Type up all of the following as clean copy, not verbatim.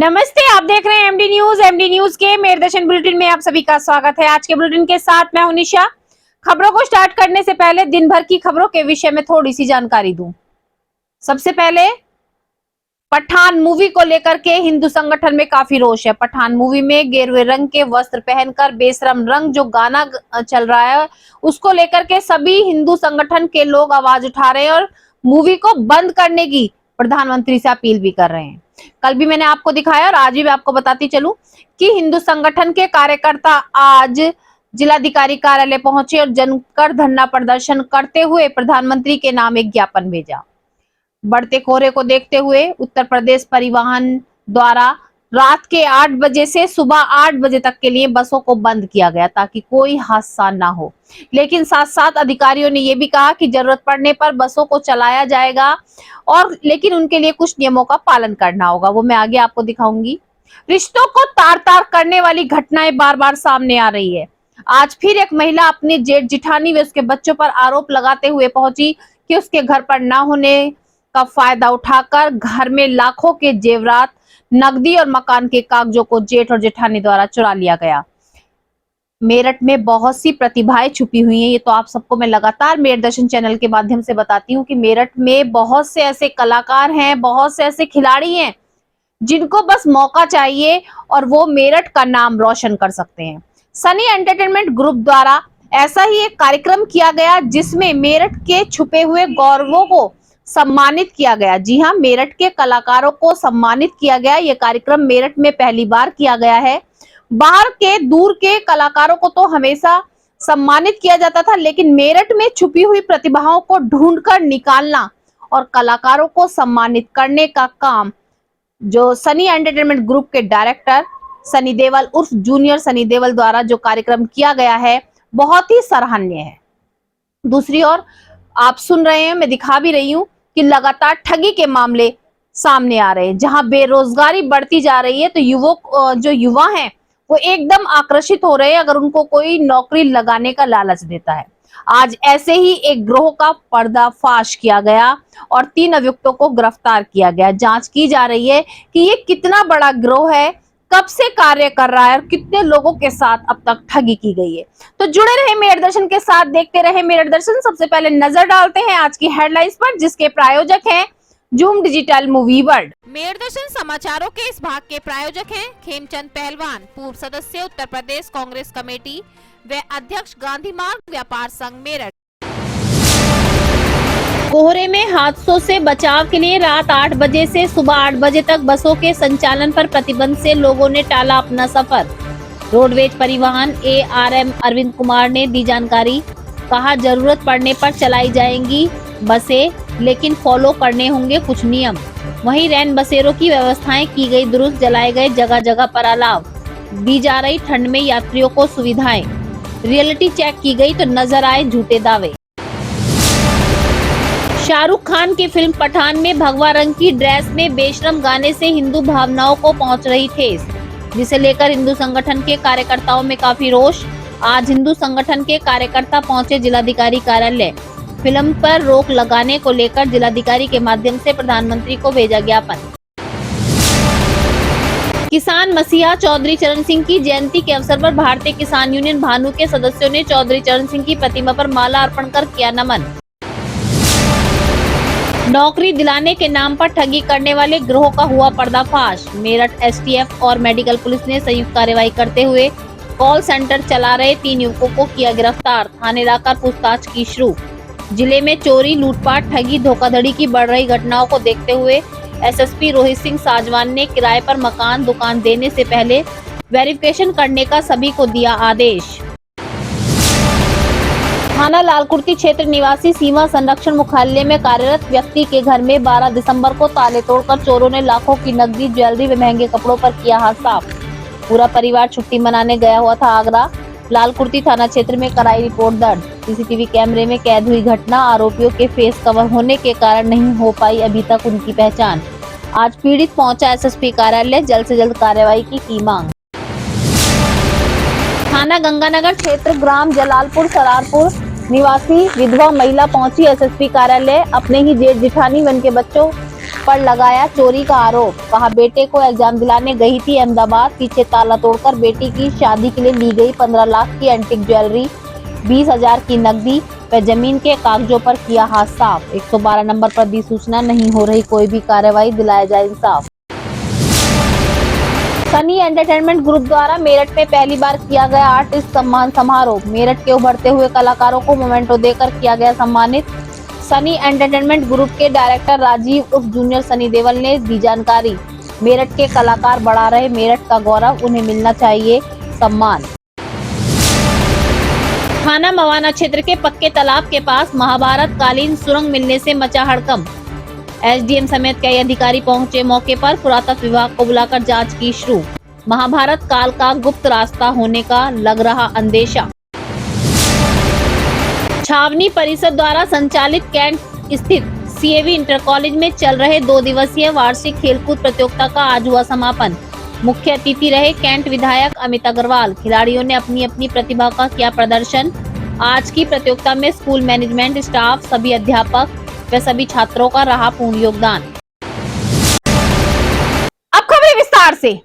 नमस्ते, आप देख रहे हैं एमडी न्यूज। एमडी न्यूज के मेरदर्शन बुलेटिन में आप सभी का स्वागत है। आज के बुलेटिन के साथ मैं हूं निशा। खबरों को स्टार्ट करने से पहले दिन भर की खबरों के विषय में थोड़ी सी जानकारी दूं। सबसे पहले पठान मूवी को लेकर के हिंदू संगठन में काफी रोष है। पठान मूवी में गेरुए रंग के वस्त्र पहनकर बेशरम रंग जो गाना चल रहा है उसको लेकर के सभी हिंदू संगठन के लोग आवाज उठा रहे हैं और मूवी को बंद करने की प्रधानमंत्री से अपील भी कर रहे हैं। कल भी मैंने आपको दिखाया और आज भी मैं आपको बताती चलूं कि हिंदू संगठन के कार्यकर्ता आज जिलाधिकारी कार्यालय पहुंचे और जमकर धरना प्रदर्शन करते हुए प्रधानमंत्री के नाम एक ज्ञापन भेजा। बढ़ते कोहरे को देखते हुए उत्तर प्रदेश परिवहन द्वारा रात के 8 बजे से सुबह 8 बजे तक के लिए बसों को बंद किया गया ताकि कोई हादसा ना हो। लेकिन साथ साथ अधिकारियों ने यह भी कहा कि जरूरत पड़ने पर बसों को चलाया जाएगा और लेकिन उनके लिए कुछ नियमों का पालन करना होगा, वो मैं आगे आपको दिखाऊंगी। रिश्तों को तार तार करने वाली घटनाएं बार बार सामने आ रही है। आज फिर एक महिला अपनी जेठ जिठानी व उसके बच्चों पर आरोप लगाते हुए पहुंची कि उसके घर पर ना होने का फायदा उठाकर घर में लाखों के जेवरात, नकदी और मकान के कागजों को जेठ और जेठानी द्वारा चुरा लिया गया। मेरठ में बहुत सी प्रतिभाएं छुपी हुई हैं। ये तो आप सबको मैं लगातार मेरदर्शन चैनल के माध्यम से बताती हूँ कि मेरठ में बहुत से ऐसे कलाकार हैं, बहुत से ऐसे खिलाड़ी हैं जिनको बस मौका चाहिए और वो मेरठ का नाम रोशन कर सकते हैं। सनी एंटरटेनमेंट ग्रुप द्वारा ऐसा ही एक कार्यक्रम किया गया जिसमें मेरठ के छुपे हुए गौरवों को सम्मानित किया गया। जी हाँ, मेरठ के कलाकारों को सम्मानित किया गया। यह कार्यक्रम मेरठ में पहली बार किया गया है। बाहर के दूर के कलाकारों को तो हमेशा सम्मानित किया जाता था, लेकिन मेरठ में छुपी हुई प्रतिभाओं को ढूंढकर निकालना और कलाकारों को सम्मानित करने का काम जो सनी एंटरटेनमेंट ग्रुप के डायरेक्टर सनी देओल उर्फ जूनियर सनी देओल द्वारा जो कार्यक्रम किया गया है बहुत ही सराहनीय है। दूसरी ओर आप सुन रहे हैं, मैं दिखा भी रही हूं कि लगातार ठगी के मामले सामने आ रहे हैं। जहां बेरोजगारी बढ़ती जा रही है तो जो युवा हैं वो एकदम आकर्षित हो रहे हैं अगर उनको कोई नौकरी लगाने का लालच देता है। आज ऐसे ही एक गिरोह का पर्दाफाश किया गया और 3 अभियुक्तों को गिरफ्तार किया गया। जांच की जा रही है कि ये कितना बड़ा गिरोह है, कब से कार्य कर रहा है और कितने लोगों के साथ अब तक ठगी की गई है। तो जुड़े रहे मेरठ के साथ, देखते रहे मेरठ। सबसे पहले नजर डालते हैं आज की हेडलाइंस पर जिसके प्रायोजक हैं जूम डिजिटल मूवी वर्ल्ड। मेरदर्शन समाचारों के इस भाग के प्रायोजक हैं खेमचंद पहलवान, पूर्व सदस्य उत्तर प्रदेश कांग्रेस कमेटी व अध्यक्ष गांधी मार्ग व्यापार संघ मेरठ। कोहरे में हादसों से बचाव के लिए रात 8 बजे से सुबह 8 बजे तक बसों के संचालन पर प्रतिबंध से लोगों ने टाला अपना सफर। रोडवेज परिवहन ARM अरविंद कुमार ने दी जानकारी। कहा जरूरत पड़ने पर चलाई जाएंगी बसें, लेकिन फॉलो करने होंगे कुछ नियम। वहीं रैन बसेरों की व्यवस्थाएं की गई दुरुस्त, जलाए गए जगह जगह पर अलाव, दी जा रही ठंड में यात्रियों को सुविधाएं। रियलिटी चेक की गई तो नजर आए झूठे दावे। शाहरुख खान की फिल्म पठान में भगवा रंग की ड्रेस में बेशरम गाने से हिंदू भावनाओं को पहुंच रही ठेस, जिसे लेकर हिंदू संगठन के कार्यकर्ताओं में काफी रोष। आज हिंदू संगठन के कार्यकर्ता पहुंचे जिलाधिकारी कार्यालय। फिल्म पर रोक लगाने को लेकर जिलाधिकारी के माध्यम से प्रधानमंत्री को भेजा ज्ञापन। किसान मसीहा चौधरी चरण सिंह की जयंती के अवसर पर भारतीय किसान यूनियन भानु के सदस्यों ने चौधरी चरण सिंह की प्रतिमा पर माला अर्पण कर किया नमन। नौकरी दिलाने के नाम पर ठगी करने वाले गिरोह का हुआ पर्दाफाश। मेरठ STF और मेडिकल पुलिस ने संयुक्त कार्रवाई करते हुए कॉल सेंटर चला रहे 3 युवकों को किया गिरफ्तार। थाने लाकर पूछताछ की शुरू। जिले में चोरी, लूटपाट, ठगी, धोखाधड़ी की बढ़ रही घटनाओं को देखते हुए SSP रोहित सिंह साजवान ने किराए पर मकान दुकान देने से पहले वेरिफिकेशन करने का सभी को दिया आदेश। थाना लालकुर्ती क्षेत्र निवासी सीमा संरक्षण मुख्यालय में कार्यरत व्यक्ति के घर में 12 दिसंबर को ताले तोड़कर चोरों ने लाखों की नकदी, ज्वेलरी व महंगे कपड़ों पर किया हाथ साफ। पूरा परिवार छुट्टी मनाने गया हुआ था आगरा। लालकुर्ती थाना क्षेत्र में कराई रिपोर्ट दर्ज। CCTV कैमरे में कैद हुई घटना। आरोपियों के फेस कवर होने के कारण नहीं हो पाई अभी तक उनकी पहचान। आज पीड़ित पहुंचा SSP कार्यालय, जल्द से जल्द कार्रवाई की मांग। थाना गंगानगर क्षेत्र ग्राम जलालपुर सरारपुर निवासी विधवा महिला पहुंची SSP कार्यालय। अपने ही जेठ जिठानी व उनके बच्चों पर लगाया चोरी का आरोप। कहा बेटे को एग्जाम दिलाने गई थी अहमदाबाद, पीछे ताला तोड़कर बेटी की शादी के लिए ली गई 15 लाख की एंटीक ज्वेलरी, 20,000 की नकदी व जमीन के कागजों पर किया हाथ साफ। 112 नंबर पर दी सूचना, नहीं हो रही कोई भी कार्रवाई, दिलाया जाए इंसाफ। सनी एंटरटेनमेंट ग्रुप द्वारा मेरठ में पहली बार किया गया आर्टिस्ट सम्मान समारोह। मेरठ के उभरते हुए कलाकारों को मोमेंटो देकर किया गया सम्मानित। सनी एंटरटेनमेंट ग्रुप के डायरेक्टर राजीव उर्फ जूनियर सनी देओल ने दी जानकारी। मेरठ के कलाकार बढ़ा रहे मेरठ का गौरव, उन्हें मिलना चाहिए सम्मान। थाना मवाना क्षेत्र के पक्के तालाब के पास महाभारत कालीन सुरंग मिलने से मचा हड़कंप। एसडीएम समेत कई अधिकारी पहुंचे मौके पर, पुरातत्व विभाग को बुलाकर जांच की शुरू। महाभारत काल का गुप्त रास्ता होने का लग रहा अंदेशा। छावनी परिषद द्वारा संचालित कैंट स्थित सीएवी इंटर कॉलेज में चल रहे 2 दिवसीय वार्षिक खेलकूद प्रतियोगिता का आज हुआ समापन। मुख्य अतिथि रहे कैंट विधायक अमित अग्रवाल। खिलाड़ियों ने अपनी अपनी प्रतिभा का किया प्रदर्शन। आज की प्रतियोगिता में स्कूल मैनेजमेंट स्टाफ, सभी अध्यापक व सभी छात्रों का रहा पूर्ण योगदान। अब खबरें विस्तार से।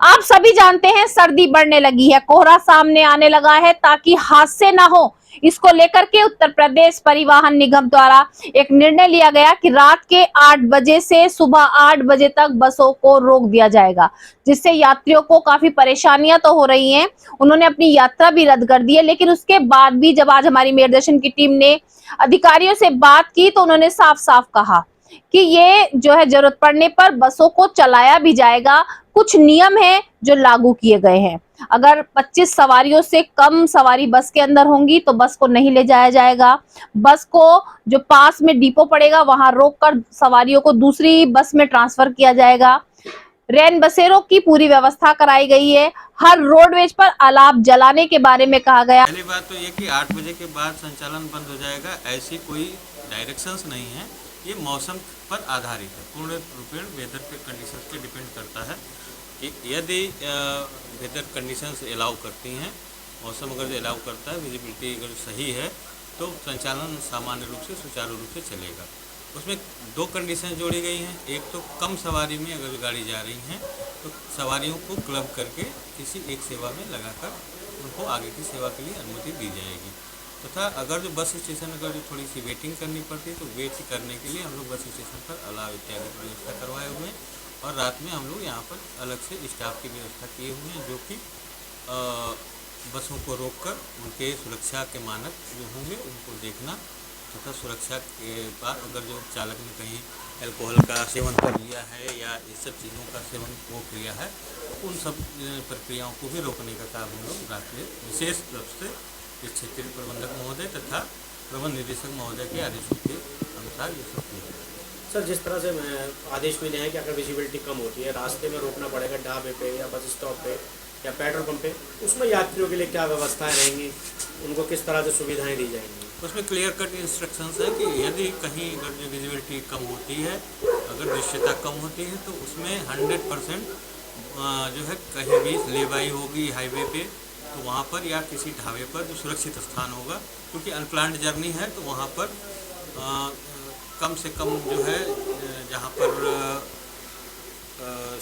आप सभी जानते हैं सर्दी बढ़ने लगी है, कोहरा सामने आने लगा है। ताकि हादसे न हो, इसको लेकर के उत्तर प्रदेश परिवहन निगम द्वारा एक निर्णय लिया गया कि रात के 8 बजे से सुबह 8 बजे तक बसों को रोक दिया जाएगा, जिससे यात्रियों को काफी परेशानियां तो हो रही हैं। उन्होंने अपनी यात्रा भी रद्द कर दी है, लेकिन उसके बाद भी जब आज हमारी मेरदर्शन की टीम ने अधिकारियों से बात की तो उन्होंने साफ साफ कहा कि ये जो है जरूरत पड़ने पर बसों को चलाया भी जाएगा। कुछ नियम है जो लागू किए गए हैं। अगर 25 सवारियों से कम सवारी बस के अंदर होंगी तो बस को नहीं ले जाया जाएगा। बस को जो पास में डिपो पड़ेगा वहां रोककर सवारियों को दूसरी बस में ट्रांसफर किया जाएगा। रैन बसेरों की पूरी व्यवस्था कराई गई है। हर रोडवेज पर अलाव जलाने के बारे में कहा गया। पहली बात तो ये कि 8 बजे के बाद संचालन बंद हो जाएगा, ऐसी कोई डायरेक्शंस नहीं है। ये मौसम पर आधारित है, पूर्ण रूपेण वेदर के कंडीशंस पे डिपेंड करता है कि यदि वेदर कंडीशंस अलाउ करती हैं, मौसम अगर अलाउ करता है, विजिबिलिटी अगर सही है तो संचालन सामान्य रूप से सुचारू रूप से चलेगा। उसमें 2 कंडीशन जोड़ी गई हैं। एक तो कम सवारी में अगर गाड़ी जा रही हैं तो सवारियों को क्लब करके किसी एक सेवा में लगाकर उनको आगे की सेवा के लिए अनुमति दी जाएगी। तथा अगर जो बस स्टेशन अगर जो थोड़ी सी वेटिंग करनी पड़ती है तो वेट करने के लिए हम लोग बस स्टेशन पर अलाव इत्यादि की व्यवस्था करवाए हुए हैं। और रात में हम लोग यहाँ पर अलग से स्टाफ की व्यवस्था किए हुए हैं, जो कि बसों को रोककर उनके सुरक्षा के मानक जो होंगे उनको देखना तथा सुरक्षा के बाद अगर जो चालक ने कहीं अल्कोहल का सेवन कर लिया है या इस सब चीज़ों का सेवन वो किया है, उन सब प्रक्रियाओं को भी रोकने का काम हम लोग रात में विशेष रूप से क्षेत्रीय प्रबंधक महोदय तथा प्रबंध निदेशक महोदय के आदेशों के अनुसार ये सब किया है। सर, जिस तरह से आदेश मिले हैं कि अगर विजिबिलिटी कम होती है, रास्ते में रोकना पड़ेगा ढाबे पे या बस स्टॉप पे या पेट्रोल पंप पे, उसमें यात्रियों के लिए क्या व्यवस्थाएं रहेंगी, उनको किस तरह से सुविधाएं दी जाएंगी? उसमें क्लियर कट इंस्ट्रक्शंस है कि यदि कहीं अगर जो विजिबिलिटी कम होती है, अगर दृश्यता कम होती है तो उसमें 100% जो है कहीं भी लेबाई होगी हाईवे पे तो वहाँ पर या किसी ढाबे पर जो सुरक्षित स्थान होगा, क्योंकि अनप्लान्ड जर्नी है तो वहाँ पर कम से कम जो है जहाँ पर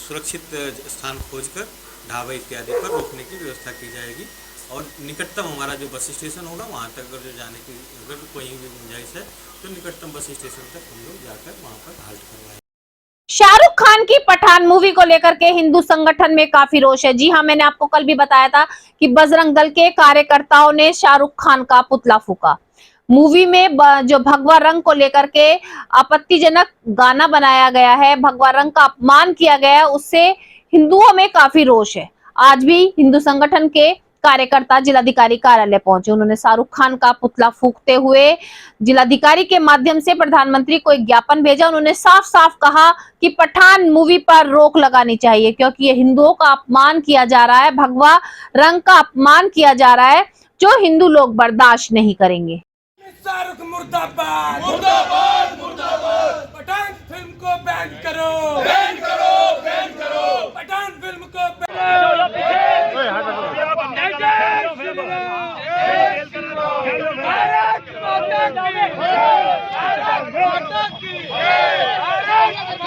सुरक्षित स्थान खोजकर ढाबे इत्यादि पर रोकने की व्यवस्था की जाएगी। और निकटतम हमारा जो बस स्टेशन होगा वहाँ तक अगर जो जाने की अगर कोई भी गुंजाइश है तो निकटतम बस स्टेशन तक हम लोग जाकर वहाँ पर हाल्ट करवाएंगे। शाहरुख खान की पठान मूवी को लेकर के हिंदू संगठन में काफी रोष है। जी हाँ, मैंने आपको कल भी बताया था कि बजरंग दल के कार्यकर्ताओं ने शाहरुख खान का पुतला फूका। मूवी में जो भगवा रंग को लेकर के आपत्तिजनक गाना बनाया गया है, भगवा रंग का अपमान किया गया है, उससे हिंदुओं में काफी रोष है। आज भी हिंदू संगठन के कार्यकर्ता जिलाधिकारी कार्यालय पहुंचे। उन्होंने शाहरुख खान का पुतला फूंकते हुए जिलाधिकारी के माध्यम से प्रधानमंत्री को एक ज्ञापन भेजा। उन्होंने साफ साफ कहा कि पठान मूवी पर रोक लगानी चाहिए, क्योंकि ये हिंदुओं का अपमान किया जा रहा है, भगवा रंग का अपमान किया जा रहा है, जो हिंदू लोग बर्दाश्त नहीं करेंगे। शाहरुख मुर्दाबाद मुर्दाबाद मुर्दाबाद। पठान फिल्म को बैन करो, बैन करो, बैन करो। पठान फिल्म को भारत माता की, भारत माता की।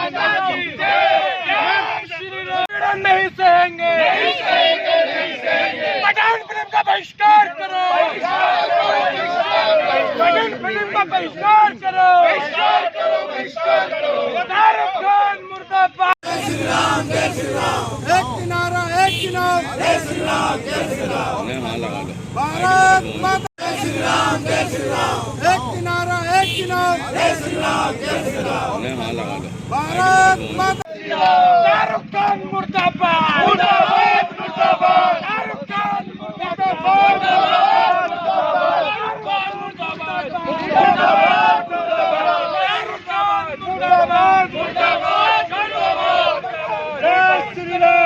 एक किनारा एक किनारा जय श्री राम भारत माता जय श्री राम एक किनारा एक किनारा जय श्री राम भारत माता शाहरुख खान मुर्दाबाद मुर्दाबाद मुर्दाबाद शाहरुख खान मुर्दाबाद मुर्दाबाद मुर्दाबाद शाहरुख खान मुर्दाबाद मुर्दाबाद जय श्री राम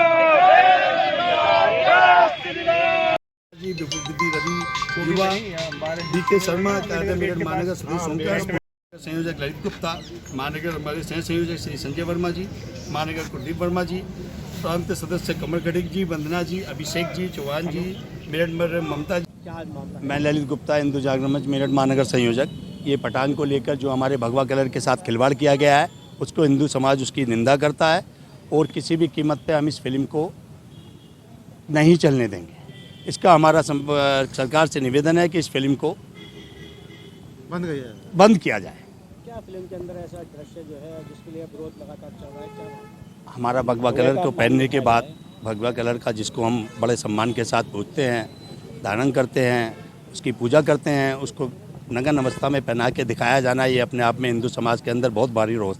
जय श्री राम जी विधि रवि युवा डीके शर्मा मेरठ महानगर सदस्य संयोजक ललित गुप्ता, महानगर हमारे सह संयोजक श्री संजय वर्मा जी, महानगर कुलदीप वर्मा जी, प्रांत सदस्य कमल खड़िक जी, वंदना जी, अभिषेक जी, चौहान जी, मेरठ ममता जी। मैं ललित गुप्ता, हिंदू जागरण मंच मेरठ महानगर संयोजक। ये पठान को लेकर जो हमारे भगवा कलर के साथ खिलवाड़ किया गया है उसको हिंदू समाज उसकी निंदा करता है और किसी भी कीमत पर हम इस फिल्म को नहीं चलने देंगे। इसका हमारा सरकार से निवेदन है कि इस फिल्म को बंद किया जाए। क्या फिल्म के अंदर ऐसा दृश्य जो है जिसके लिए विरोध लगातार चल रहा है, क्या हमारा भगवा कलर को पहनने के बाद भगवा कलर का जिसको हम बड़े सम्मान के साथ पूजते हैं, धारण करते हैं, उसकी पूजा करते हैं, उसको नग्न अवस्था में पहना के दिखाया जाना ये अपने आप में हिंदू समाज के अंदर बहुत भारी रोष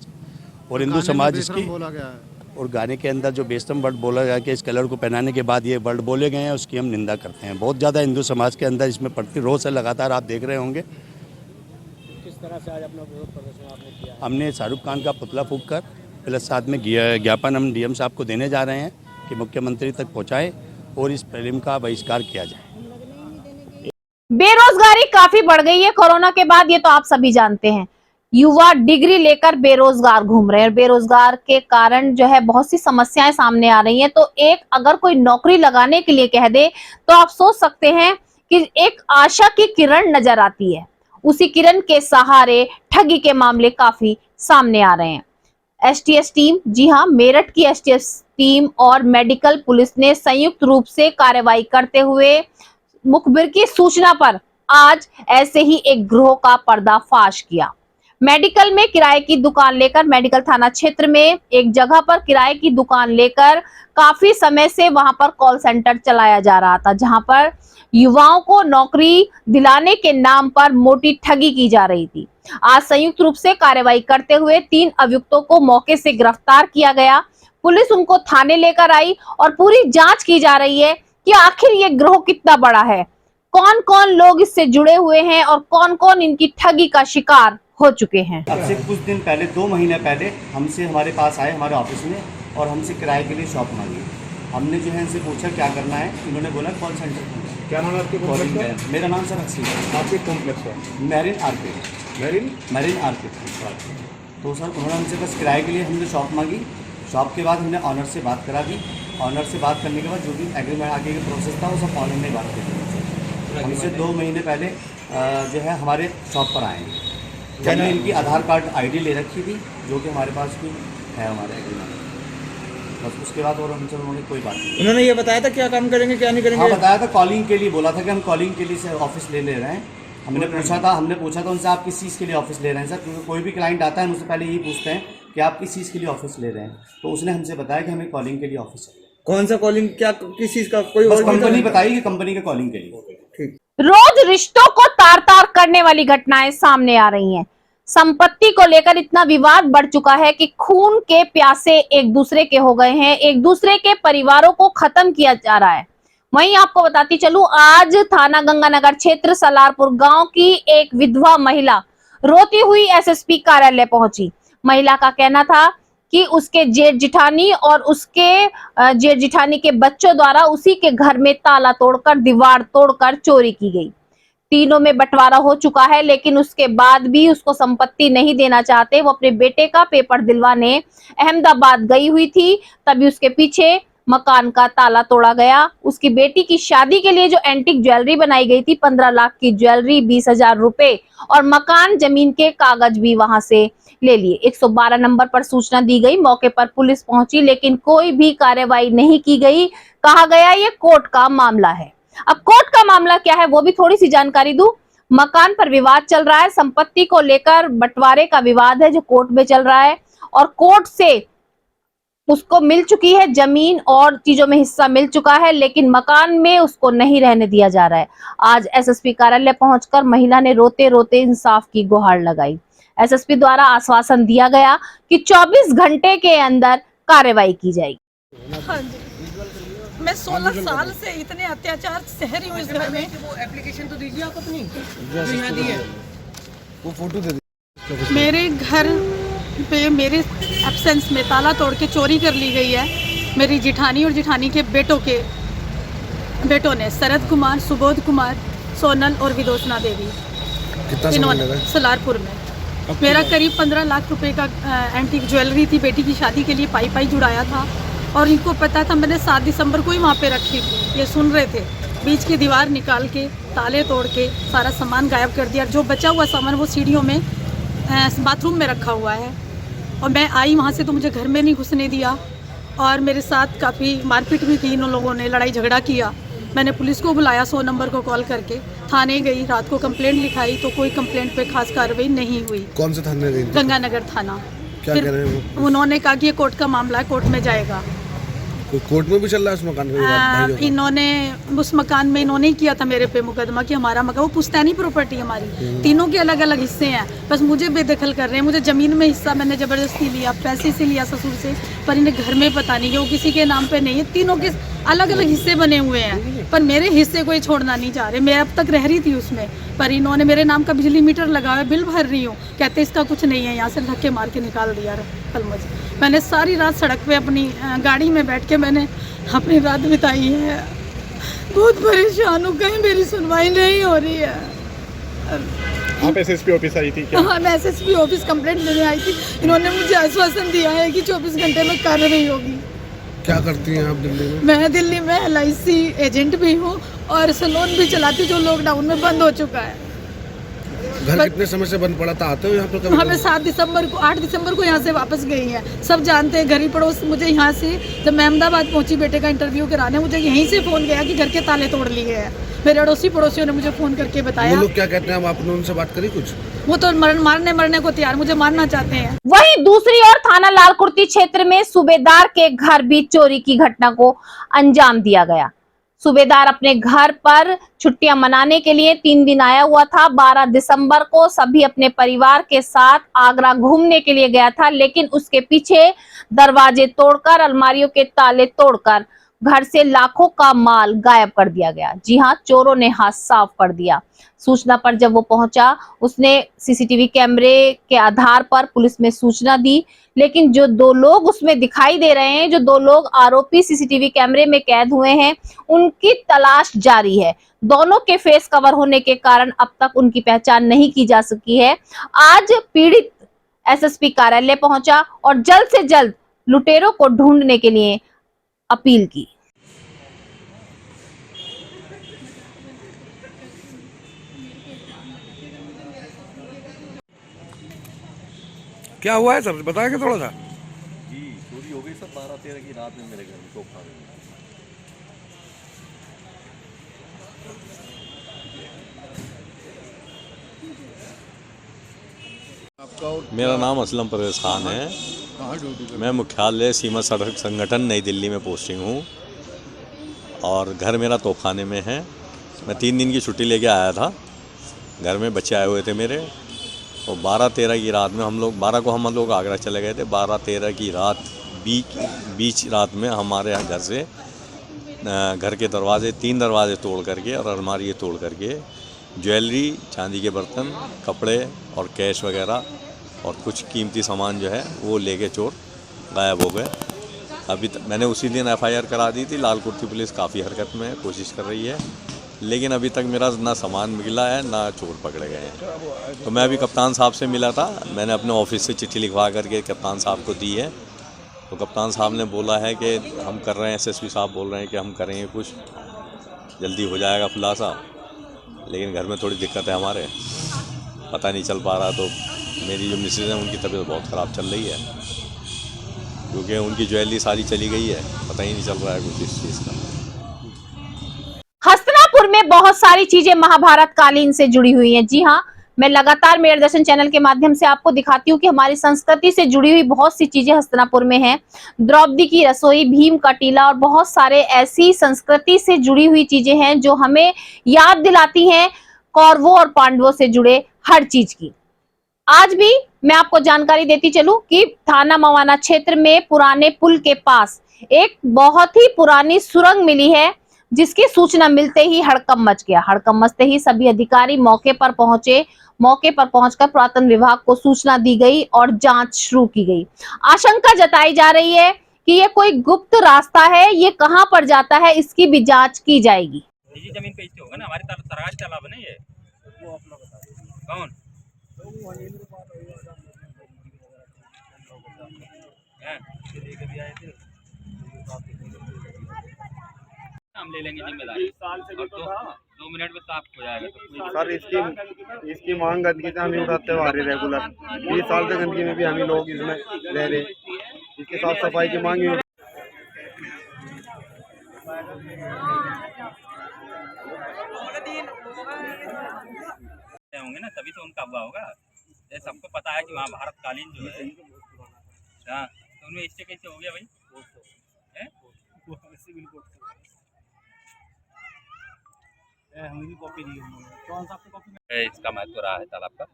और हिंदू समाज इसकी बोला गया है और गाने के अंदर जो बेशतम वर्ड बोला गया कि इस कलर को पहनाने के बाद ये वर्ड बोले गए हैं उसकी हम निंदा करते हैं। बहुत ज़्यादा हिंदू समाज के अंदर इसमें प्रतिरोध है, लगातार आप देख रहे होंगे। किस तरह से आज अपना विरोध प्रदर्शन आपने किया? हमने शाहरुख खान का पुतला फूंक कर प्लस साथ में ज्ञापन हम डीएम साहब को देने जा रहे हैं कि मुख्यमंत्री तक पहुँचाएँ और इस फिल्म का बहिष्कार किया जाए। बेरोजगारी काफी बढ़ गई है कोरोना के बाद, ये तो आप सभी जानते हैं। युवा डिग्री लेकर बेरोजगार घूम रहे हैं। बेरोजगार के कारण जो है बहुत सी समस्याएं सामने आ रही हैं। तो एक अगर कोई नौकरी लगाने के लिए कह दे तो आप सोच सकते हैं कि एक आशा की किरण नजर आती है। उसी किरण के सहारे ठगी के मामले काफी सामने आ रहे हैं। एसटीएस टीम, जी हां, मेरठ की एसटीएस टीम और मेडिकल पुलिस ने संयुक्त रूप से कार्रवाई करते हुए मुखबिर की सूचना पर आज ऐसे ही एक गिरोह का पर्दाफाश किया। मेडिकल में किराए की दुकान लेकर मेडिकल थाना क्षेत्र में एक जगह पर किराए की दुकान लेकर काफी समय से वहां पर कॉल सेंटर चलाया जा रहा था, जहां पर युवाओं को नौकरी दिलाने के नाम पर मोटी ठगी की जा रही थी। आज संयुक्त रूप से कार्रवाई करते हुए 3 अभियुक्तों को मौके से गिरफ्तार किया गया। पुलिस उनको थाने लेकर आई और पूरी जांच की जा रही है कि आखिर ये गिरोह कितना बड़ा है, कौन कौन लोग इससे जुड़े हुए हैं और कौन कौन इनकी ठगी का शिकार हो चुके हैं। अब से कुछ दिन पहले 2 महीने पहले हमसे हमारे पास आए हमारे ऑफिस में और हमसे किराए के लिए शॉप मांगी। हमने जो है इनसे पूछा क्या करना है, इन्होंने बोला कॉल सेंटर। क्या नाम है आपके कॉलिंग का? मेरा नाम सर अक्सी है। आपके कॉम्प्लेक्स है? Marine R K. तो सर उन्होंने हमसे बस किराए के लिए हमने शॉप मांगी। शॉप के बाद हमने ऑनर से बात करा दी। ऑनर से बात करने के बाद जो भी एग्रीमेंट आगे का प्रोसेस था वो सब ऑनर ने बात की। हमसे 2 महीने पहले जो है हमारे शॉप पर आए। हमने इनकी आधार कार्ड आईडी ले रखी थी जो कि हमारे पास भी है हमारे एग्रीमेंट। बस उसके बाद और हमसे उन्होंने कोई बात नहीं। उन्होंने ये बताया था क्या काम करेंगे क्या नहीं करेंगे? हाँ बताया था, कॉलिंग के लिए बोला था कि हम कॉलिंग के लिए से ऑफिस ले रहे हैं। हमने पूछा था उनसे आप किस चीज़ के लिए ऑफिस ले रहे हैं सर, क्योंकि कोई भी क्लाइंट आता है मुझसे पहले यही पूछते हैं कि आप किस चीज़ के लिए ऑफिस ले रहे हैं। तो उसने हमसे बताया कि हमें कॉलिंग के लिए ऑफिस चाहिए। कौन सा कॉलिंग, क्या किस चीज का? कोई बस कंपनी बताई कि कंपनी के कॉलिंग के लिए। रोज रिश्तों को तार तार करने वाली घटनाएं सामने आ रही हैं। संपत्ति को लेकर इतना विवाद बढ़ चुका है कि खून के प्यासे एक दूसरे के हो गए हैं, एक दूसरे के परिवारों को खत्म किया जा रहा है। वहीं आपको बताती चलूं, आज थाना गंगानगर क्षेत्र सलारपुर गांव की एक विधवा महिला रोती हुई एसएसपी कार्यालय पहुंची। महिला का कहना था कि उसके जेठ जिठानी और उसके जेठ जिठानी के बच्चों द्वारा उसी के घर में ताला तोड़कर, दीवार तोड़कर चोरी की गई। तीनों में बंटवारा हो चुका है, लेकिन उसके बाद भी उसको संपत्ति नहीं देना चाहते। वो अपने बेटे का पेपर दिलवाने अहमदाबाद गई हुई थी, तभी उसके पीछे मकान का ताला तोड़ा गया। उसकी बेटी की शादी के लिए जो एंटीक ज्वेलरी बनाई गई थी, 15 लाख की ज्वेलरी, 20,000 रुपए और मकान जमीन के कागज भी वहां से ले लिए। 112 नंबर पर सूचना दी गई। मौके पर पुलिस पहुंची, लेकिन कोई भी कार्रवाई नहीं की गई। कहा गया ये कोर्ट का मामला है। अब कोर्ट का मामला क्या है वो भी थोड़ी सी जानकारी दूं। मकान पर विवाद चल रहा है, संपत्ति को लेकर बंटवारे का विवाद है जो कोर्ट में चल रहा है और कोर्ट से उसको मिल चुकी है जमीन और चीजों में हिस्सा मिल चुका है, लेकिन मकान में उसको नहीं रहने दिया जा रहा है। आज एसएसपी कार्यालय पहुंचकर महिला ने रोते रोते इंसाफ की गुहार लगाई। एसएसपी द्वारा आश्वासन दिया गया कि 24 घंटे के अंदर कार्रवाई की जाएगी। हाँ जी, मैं 16 साल से इतने अत्याचार सह रही हूँ इस घर में। वो एप्लीकेशन तो दीजिए आप अपनी जो यहाँ दी है, वो फोटो दे दीजिए। मेरे घर पे मेरे एब्सेंस में ताला तोड़ के चोरी कर ली गई है। मेरी जिठानी और जिठानी के बेटों ने शरद कुमार, सुबोध कुमार, सोनल और विदोषना देवी, इन्होंने सलारपुर में मेरा करीब 15 लाख रुपए का एंटीक ज्वेलरी थी, बेटी की शादी के लिए पाई जुड़ाया था और इनको पता था। मैंने 7 दिसंबर को ही वहाँ पे रखी थी। ये सुन रहे थे, बीच की दीवार निकाल के ताले तोड़ के सारा सामान गायब कर दिया। जो बचा हुआ सामान वो सीढ़ियों में बाथरूम में रखा हुआ है और मैं आई वहाँ से तो मुझे घर में नहीं घुसने दिया और मेरे साथ काफ़ी मारपीट भी की। इन लोगों ने लड़ाई झगड़ा किया। मैंने पुलिस को बुलाया, 100 नंबर को कॉल करके थाने गई, रात को कंप्लेंट लिखाई तो कोई कंप्लेंट पे खास कार्रवाई नहीं हुई। कौन से थाने गई? गंगानगर थाना। क्या कह रहे हैं वो? उन्होंने कहा कि ये कोर्ट का मामला है, कोर्ट में जाएगा। कोई कोर्ट में भी चल रहा है उस मकान में? इन्होंने उस मकान में इन्होंने ही किया था मेरे पे मुकदमा कि हमारा मकान, वो पुश्तैनी प्रॉपर्टी हमारी, तीनों के अलग अलग हिस्से हैं, बस मुझे बेदखल कर रहे हैं। मुझे ज़मीन में हिस्सा मैंने ज़बरदस्ती लिया, पैसे से लिया ससुर से, पर इन्हें घर में पता नहीं कि वो किसी के नाम पे नहीं है। तीनों के अलग अलग हिस्से बने हुए हैं पर मेरे हिस्से को ये छोड़ना नहीं चाह रहे। मैं अब तक रह रही थी उसमें, पर इन्होंने मेरे नाम का बिजली मीटर लगा हुआ, बिल भर रही हूँ, कहते इसका कुछ नहीं है। यहाँ से धक्के मार के निकाल दिया कल मुझे। मैंने सारी रात सड़क पे अपनी गाड़ी में बैठ के मैंने अपनी रात बिताई है। बहुत परेशान हूँ, कहीं मेरी सुनवाई नहीं हो रही है। आप एसएसपी ऑफिस आई थी क्या? हाँ, मैं एसएसपी ऑफिस कंप्लेंट देने आई थी। इन्होंने मुझे आश्वासन दिया है कि 24 घंटे में कार्रवाई होगी। क्या करती हैं आप दिल्ली में? मैं दिल्ली में LIC एजेंट भी हूँ और सैलून भी चलाती हूँ जो लॉकडाउन में बंद हो चुका है। घर कितने समय से बंद पड़ा था? आते हो यहाँ पे कभी? हमें 8 दिसंबर को यहाँ से वापस गई है। सब जानते हैं, घर ही पड़ोस। मुझे यहाँ से जब मैं अहमदाबाद पहुँची बेटे का इंटरव्यू कराने, मुझे यहीं से फ़ोन गया कि घर के ताले तोड़ लिए हैं। मेरे अड़ोसी पड़ोसियों ने मुझे फ़ोन करके बताया। वो लोग क्या कहते हैं? आपने उनसे बात करी कुछ? वो तो मरने को तैयार, मुझे मारना चाहते हैं। वहीं दूसरी ओर थाना लालकुर्ती क्षेत्र में सूबेदार के घर भी चोरी की घटना को अंजाम दिया गया। सूबेदार अपने घर पर छुट्टियां मनाने के लिए 3 दिन आया हुआ था। 12 दिसंबर को सभी अपने परिवार के साथ आगरा घूमने के लिए गया था, लेकिन उसके पीछे दरवाजे तोड़कर, अलमारियों के ताले तोड़कर घर से लाखों का माल गायब कर दिया गया। जी हां, चोरों ने हाथ साफ कर दिया। सूचना पर जब वो पहुंचा, उसने सीसीटीवी कैमरे के आधार पर पुलिस में सूचना दी, लेकिन जो 2 लोग उसमें दिखाई दे रहे हैं, जो 2 लोग आरोपी सीसीटीवी कैमरे में कैद हुए हैं, उनकी तलाश जारी है। दोनों के फेस कवर होने के कारण अब तक उनकी पहचान नहीं की जा सकी है। आज पीड़ित एसएसपी कार्यालय पहुंचा और जल्द से जल्द लुटेरों को ढूंढने के लिए अपील की। क्या हुआ है सर, बताएंगे थोड़ा सा? जी, चोरी हो गई सर 12-13 की रात में मेरे घर में तोहफा में। मेरा नाम असलम परवेज़ खान है। मैं मुख्यालय सीमा सड़क संगठन नई दिल्ली में पोस्टिंग हूँ और घर मेरा तोपखाने में है। मैं 3 दिन की छुट्टी लेके आया था। घर में बच्चे आए हुए थे मेरे, और 12-13 की रात में हम लोग 12 को हम लोग आगरा चले गए थे। 12-13 की रात बीच रात में हमारे यहाँ घर से घर के दरवाजे 3 दरवाजे तोड़ करके और अलमारी तोड़ करके ज्वेलरी, चांदी के बर्तन, कपड़े और कैश वगैरह और कुछ कीमती सामान जो है वो लेके चोर गायब हो गए। अभी तक मैंने उसी दिन FIR करा दी थी। लालकुर्ती पुलिस काफ़ी हरकत में है, कोशिश कर रही है, लेकिन अभी तक मेरा ना सामान मिला है ना चोर पकड़े गए हैं। तो मैं अभी कप्तान साहब से मिला था। मैंने अपने ऑफिस से चिट्ठी लिखवा करके कप्तान साहब को दी है। तो कप्तान साहब ने बोला है कि हम कर रहे हैं, SSP साहब बोल रहे हैं कि हम करेंगे, कुछ जल्दी हो जाएगा खुलासा, लेकिन घर में थोड़ी दिक्कत है हमारे, पता नहीं चल पा रहा। तो मेरी जो मिसेज है उनकी तबीयत बहुत ख़राब चल रही है, क्योंकि उनकी ज्वेलरी सारी चली गई है, पता ही नहीं चल रहा है कुछ इस चीज़ का। हस्तिनापुर में बहुत सारी चीजें महाभारत कालीन से जुड़ी हुई हैं। जी हाँ, मैं लगातार मेयर दर्शन चैनल के माध्यम से आपको दिखाती हूँ कि हमारी संस्कृति से जुड़ी हुई बहुत सी चीजें हस्तिनापुर में हैं। द्रौपदी की रसोई, भीम का टीला और बहुत सारे ऐसी संस्कृति से जुड़ी हुई चीजें हैं जो हमें याद दिलाती हैं कौरवों और पांडवों से जुड़े हर चीज की। आज भी मैं आपको जानकारी देती चलूं कि थाना मवाना क्षेत्र में पुराने पुल के पास एक बहुत ही पुरानी सुरंग मिली है, जिसकी सूचना मिलते ही हड़कंप मच गया। हड़कंप मचते ही सभी अधिकारी मौके पर पहुंचे। मौके पर पहुंचकर पुरातन विभाग को सूचना दी गई और जांच शुरू की गई। आशंका जताई जा रही है कि ये कोई गुप्त रास्ता है, ये कहां पर जाता है, इसकी भी जांच की जाएगी। निजी जमीन पे इससे होगा ना, हमारे सरकारी तालाब है ना ये। वो आप लोग बताइए कौन हम ले लेंगे जिम्मेदारी। 2 मिनट में साफ हो जाएगा। तो सर इसकी मांग गंदगी से हम ही उठाते हुए आ रहे रेगुलर। 20 साल से गंदगी में भी हम ही लोग इसमें रह रहे। इसके साफ सफाई की मांग ही होंगे ना, तभी तो उनका हुआ होगा। ये सबको पता है कि वहाँ भारतकालीन जो है, हाँ, तो उनमें इससे कैसे हो गया भाई? इसका महत्व रहा है तालाब का,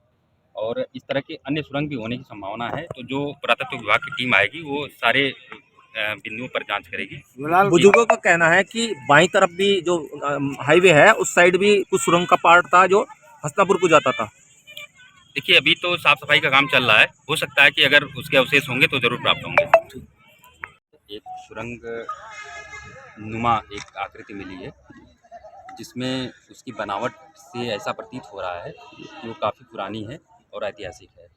और इस तरह के अन्य सुरंग भी होने की संभावना है। तो जो पुरातत्व विभाग की टीम आएगी वो सारे बिंदुओं पर जांच करेगी। बुजुर्गों का कहना है कि बाईं तरफ भी जो हाईवे है उस साइड भी कुछ सुरंग का पार्ट था जो हस्तिनापुर को जाता था। देखिए, अभी तो साफ सफाई का काम चल रहा है, हो सकता है कि अगर उसके अवशेष होंगे तो जरूर प्राप्त होंगे। एक सुरंग नुमा एक आकृति मिली है, जिसमें उसकी बनावट से ऐसा प्रतीत हो रहा है कि वो काफ़ी पुरानी है और ऐतिहासिक है।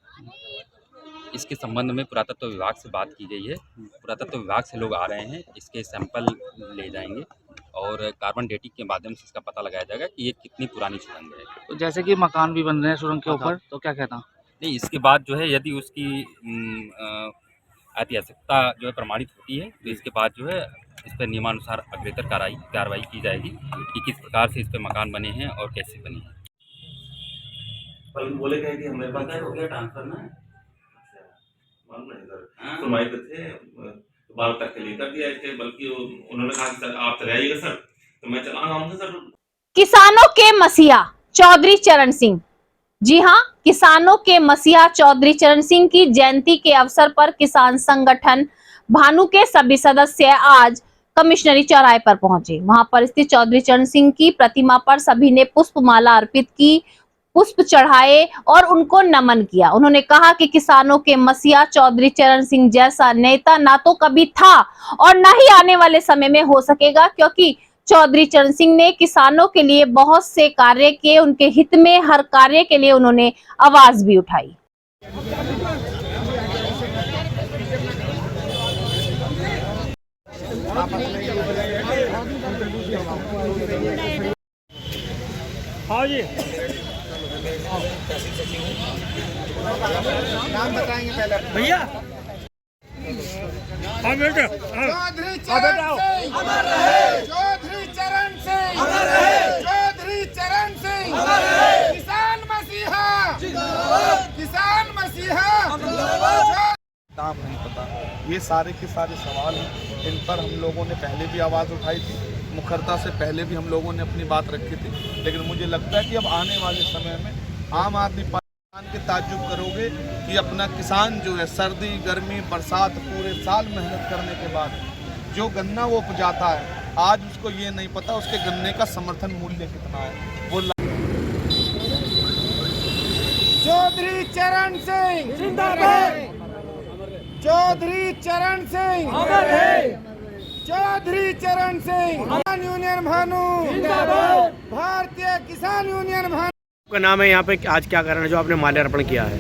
इसके संबंध में पुरातत्व विभाग से बात की गई है। पुरातत्व विभाग से लोग आ रहे हैं, इसके सैंपल ले जाएंगे और कार्बन डेटिंग के माध्यम से इसका पता लगाया जाएगा कि ये कितनी पुरानी सुरंग है। तो जैसे कि मकान भी बन रहे हैं सुरंग के ऊपर, तो क्या कहना? नहीं, इसके बाद जो है यदि उसकी ऐतिहासिकता जो है प्रमाणित होती है तो इसके बाद जो है इस पर नियमानुसार अग्रेतर कार्रवाई की जाएगी कि किस प्रकार से इस पर मकान बने हैं और कैसे बने हैं। बोले गए कि हमें पता हो गया ट्रांसफर ना, मालूम नहीं सर, सुनवाई तो थे, बाल तक के लिए कर दिया इसके, बल्कि उन्होंने कहा कि सर आप चले आइएगा सर, तो मैं चला आऊंगा सर। किसानों के मसीहा चौधरी चरण सिंह, जी हाँ, किसानों के मसीहा चौधरी चरण सिंह की जयंती के अवसर पर किसान संगठन भानु के सभी सदस्य आज कमिश्नरी चौराहे पर पहुंचे। वहां पर स्थित चौधरी चरण सिंह की प्रतिमा पर सभी ने पुष्पमाला अर्पित की, पुष्प चढ़ाए और उनको नमन किया। उन्होंने कहा कि किसानों के मसीहा चौधरी चरण सिंह जैसा नेता ना तो कभी था और ना ही आने वाले समय में हो सकेगा, क्योंकि चौधरी चरण सिंह ने किसानों के लिए बहुत से कार्य किए। उनके हित में हर कार्य के लिए उन्होंने आवाज भी उठाई। हाँ जी, नाम बताएंगे पहले भैया। हाँ बेटे, चौधरी चरण सिंह अमर रहे, चौधरी चरण सिंह अमर रहे, चौधरी चरण सिंह अमर रहे, किसान मसीहा जिंदाबाद, किसान मसीहा जिंदाबाद। नाम नहीं पता, ये सारे के सारे सवाल हैं, इन पर हम लोगों ने पहले भी आवाज़ उठाई थी, मुखरता से पहले भी हम लोगों ने अपनी बात रखी थी। लेकिन मुझे लगता है कि अब आने वाले समय में आम आदमी के ताज्जुब करोगे कि अपना किसान जो है सर्दी गर्मी बरसात पूरे साल मेहनत करने के बाद जो गन्ना वो उपजाता है, आज उसको ये नहीं पता उसके गन्ने का समर्थन मूल्य कितना है। वो चौधरी चरण सिंह जिंदाबाद, चौधरी चरण सिंह अमर है, चौधरी चरण सिंह किसान यूनियन भानु जिंदाबाद, भारतीय किसान यूनियन भानु। आपका नाम है, यहाँ पे आज क्या कारण है जो आपने माल्यार्पण किया है?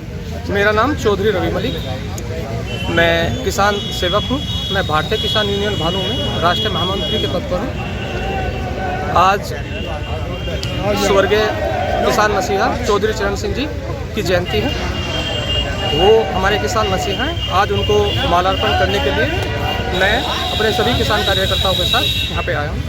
मेरा नाम चौधरी रवि मलिक, मैं किसान सेवक हूँ। मैं भारतीय किसान यूनियन भानु में राष्ट्रीय महामंत्री के पद पर हूँ। आज स्वर्गीय किसान मसीहा चौधरी चरण सिंह जी की जयंती है। वो हमारे किसान मसीहा हैं। आज उनको माल्यार्पण करने के लिए मैं अपने सभी किसान कार्यकर्ताओं के साथ यहाँ पे आया हूँ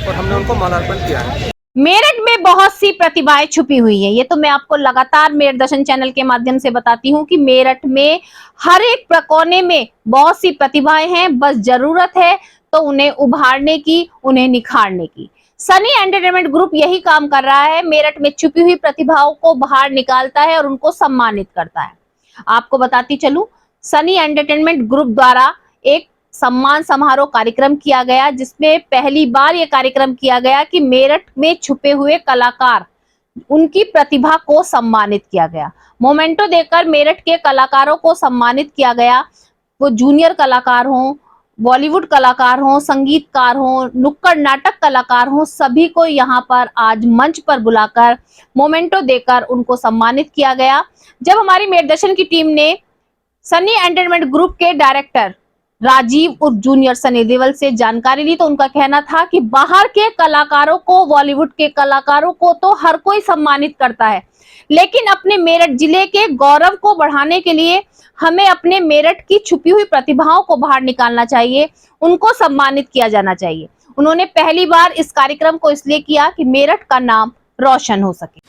और हमने उनको माल्यार्पण किया है। मेरठ में बहुत सी प्रतिभाएं छुपी हुई हैं। ये तो मैं आपको लगातार मेरठ दर्शन चैनल के माध्यम से बताती हूँ कि मेरठ में हर एक कोने में बहुत सी प्रतिभाएं हैं, बस जरूरत है तो उन्हें उभारने की, उन्हें निखारने की। सनी एंटरटेनमेंट ग्रुप यही काम कर रहा है, मेरठ में छुपी हुई प्रतिभाओं को बाहर निकालता है और उनको सम्मानित करता है। आपको बताती चलूं, सनी एंटरटेनमेंट ग्रुप द्वारा एक सम्मान समारोह कार्यक्रम किया गया, जिसमें पहली बार यह कार्यक्रम किया गया कि मेरठ में छुपे हुए कलाकार, उनकी प्रतिभा को सम्मानित किया गया। मोमेंटो देकर मेरठ के कलाकारों को सम्मानित किया गया। वो जूनियर कलाकार हों, बॉलीवुड कलाकार हों, संगीतकार हों, नुक्कड़ नाटक कलाकार हों, सभी को यहाँ पर आज मंच पर बुलाकर मोमेंटो देकर उनको सम्मानित किया गया। जब हमारी मेरठ दर्शन की टीम ने सनी एंटरटेनमेंट ग्रुप के डायरेक्टर राजीव उर्फ जूनियर सनी देओल से जानकारी ली, तो उनका कहना था कि बाहर के कलाकारों को, बॉलीवुड के कलाकारों को तो हर कोई सम्मानित करता है, लेकिन अपने मेरठ जिले के गौरव को बढ़ाने के लिए हमें अपने मेरठ की छुपी हुई प्रतिभाओं को बाहर निकालना चाहिए, उनको सम्मानित किया जाना चाहिए। उन्होंने पहली बार इस कार्यक्रम को इसलिए किया कि मेरठ का नाम रोशन हो सके।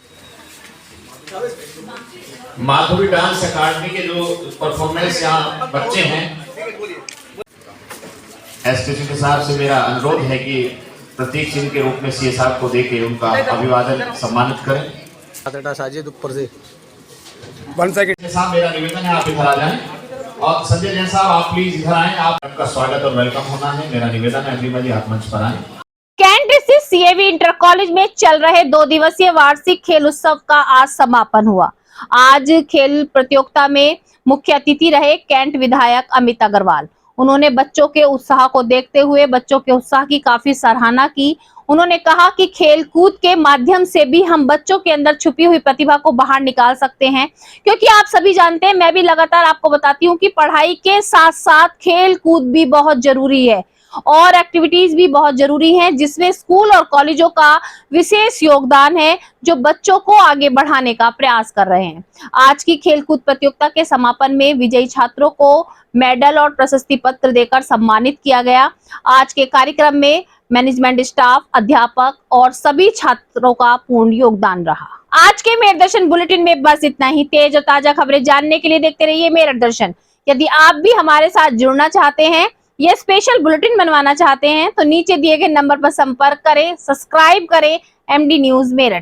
माधुरी डांस अकादमी के जो परफॉर्मेंस यहाँ बच्चे हैं, एसटीसी के साहब से मेरा अनुरोध है कि प्रतीक चिन्ह के रूप में सीए साहब को देके उनका अभिवादन सम्मानित करें। साजिद ऊपर से साहब मेरा निवेदन है आप इधर आ जाएं और संजय जैन साहब आप प्लीज इधर आएं, आपका स्वागत और वेलकम होना है, मेरा निवेदन है। अग्रिमा जी आप मंच पर आएं। कैंट स्थित सीएवी इंटर कॉलेज में चल रहे 2 दिवसीय वार्षिक खेल उत्सव का आज समापन हुआ। आज खेल प्रतियोगिता में मुख्य अतिथि रहे कैंट विधायक अमित अग्रवाल। उन्होंने बच्चों के उत्साह को देखते हुए बच्चों के उत्साह की काफी सराहना की। उन्होंने कहा कि खेल कूद के माध्यम से भी हम बच्चों के अंदर छुपी हुई प्रतिभा को बाहर निकाल सकते हैं, क्योंकि आप सभी जानते हैं, मैं भी लगातार आपको बताती हूँ कि पढ़ाई के साथ साथ खेल कूद भी बहुत जरूरी है और एक्टिविटीज भी बहुत जरूरी हैं, जिसमें स्कूल और कॉलेजों का विशेष योगदान है, जो बच्चों को आगे बढ़ाने का प्रयास कर रहे हैं। आज की खेलकूद प्रतियोगिता के समापन में विजयी छात्रों को मेडल और प्रशस्ति पत्र देकर सम्मानित किया गया। आज के कार्यक्रम में मैनेजमेंट स्टाफ, अध्यापक और सभी छात्रों का पूर्ण योगदान रहा। आज के मेरठ दर्शन बुलेटिन में बस इतना ही। तेज और ताजा खबरें जानने के लिए देखते रहिए मेरठ दर्शन। यदि आप भी हमारे साथ जुड़ना चाहते हैं, ये स्पेशल बुलेटिन बनवाना चाहते हैं, तो नीचे दिए गए नंबर पर संपर्क करें, सब्सक्राइब करें एमडी न्यूज मेरठ।